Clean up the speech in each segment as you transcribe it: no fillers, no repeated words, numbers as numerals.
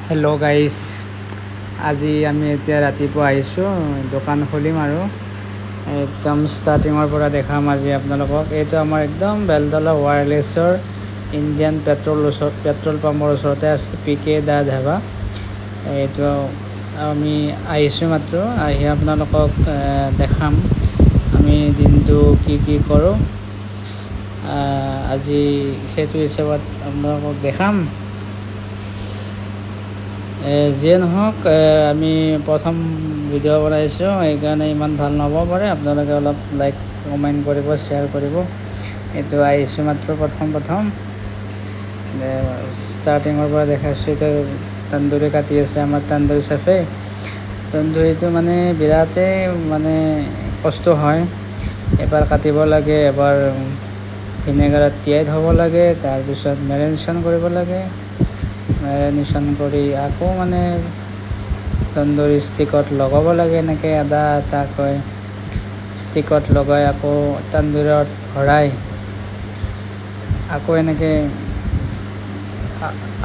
Hello' guys, আজি আমি এতিয়া ৰাতিপুৱা আহিছোঁ, দোকান খুলিম আৰু একদম ষ্টাৰ্টিঙৰ পৰা দেখাম আজি আপোনালোকক। এইটো আমাৰ একদম বেলতলা ৱায়াৰলেছৰ ইণ্ডিয়ান পেট্ৰল পাম্পৰ ওচৰতে আছে, PK দা ধাবা। এইটো আমি আহিছোঁ মাত্ৰ, আহি আপোনালোকক দেখাম আমি দিনটো কি কৰোঁ। আজি সেইটো হিচাপত আপোনালোকক দেখাম। যিয়ে নহওক, আমি প্ৰথম ভিডিঅ' বনাইছোঁ, সেইকাৰণে ইমান ভাল নহ'ব পাৰে। আপোনালোকে অলপ লাইক কমেণ্ট কৰিব, শ্বেয়াৰ কৰিব। এইটো আহিছোঁ মাত্ৰ প্ৰথম ষ্টাৰ্টিঙৰ পৰা দেখাইছোঁ। এতিয়া তন্দুৰী কাটি আছে আমাৰ তন্দুৰী চেফে। তন্দুৰীটো মানে বিৰাটেই কষ্ট হয়। এবাৰ কাটিব লাগে, এবাৰ ভিনেগাৰত তিয়াই থ'ব লাগে, তাৰপিছত মেৰিনেশ্যন কৰিব লাগে। মেৰিনেশ্যন কৰি আকৌ তন্দুৰী ষ্টিকত লগাব লাগে, এনেকৈ আদা এটাকৈ ষ্টিকত লগাই আকৌ তন্দুৰত ভৰাই আকৌ এনেকৈ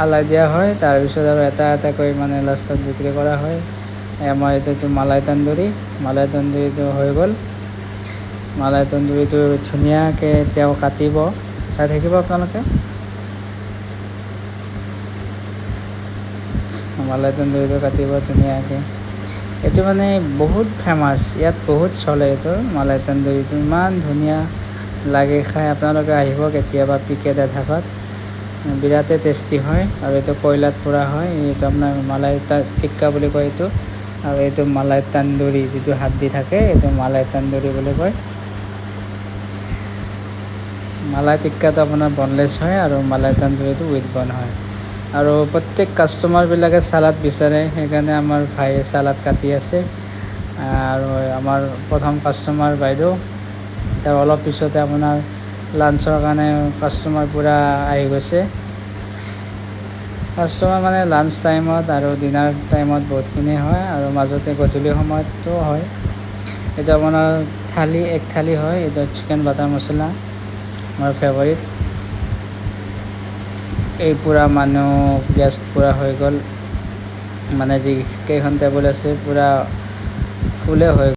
আলাই দিয়া হয়। তাৰপিছত আৰু এটা এটাকৈ লাষ্টত বিক্ৰী কৰা হয়। আমাৰ এইটো মালাই তন্দুৰীটো হৈ গ'ল। মালাই তন্দুৰীটো ধুনীয়াকৈ তেওঁ কাটিব, চাই থাকিব আপোনালোকে। মালাই তন্দুৰীটো কাটিব ধুনীয়াকৈ। এইটো বহুত ফেমাছ, ইয়াত বহুত চলে। এইটো মালাই তন্দুৰীটো ইমান ধুনীয়া লাগে খাই। আপোনালোকে আহিব কেতিয়াবা PK দা ধাবাত, বিৰাটেই টেষ্টি হয়। আৰু এইটো কয়লাত পোৰা হয়। এইটো আপোনাৰ মালাই টিক্কা বুলি কয় এইটো। আৰু এইটো মালাই তন্দুৰী, যিটো হাড্ডি থাকে, এইটো মালাই তন্দুৰী বুলি কয়। মালাই টিক্কাটো আপোনাৰ বনলেছ হয় আৰু মালাই তন্দুৰীটো উইথ বন হয়। আৰু প্ৰত্যেক কাষ্টমাৰবিলাকে চালাড বিচাৰে, সেইকাৰণে আমাৰ ভাইয়ে চালাড কাটি আছে। আৰু আমাৰ প্ৰথম কাষ্টমাৰ বাইদেউ, তেওঁ অলপ পিছতে আপোনাৰ লাঞ্চৰ কাৰণে কাষ্টমাৰ পূৰা আহি গৈছে। কাষ্টমাৰ লাঞ্চ টাইমত আৰু ডিনাৰ টাইমত বহুতখিনি হয়, আৰু মাজতে গধূলি সময়তো হয়। এইটো আপোনাৰ এক থালি হয়। এইটো চিকেন বাটাৰ মছলা মোৰ ফেভৰিট। এই পূৰা গেষ্ট পূৰা হৈ গ'ল, যিকেইখন টেবুল আছে পূৰা ফুলে হৈ গ'ল।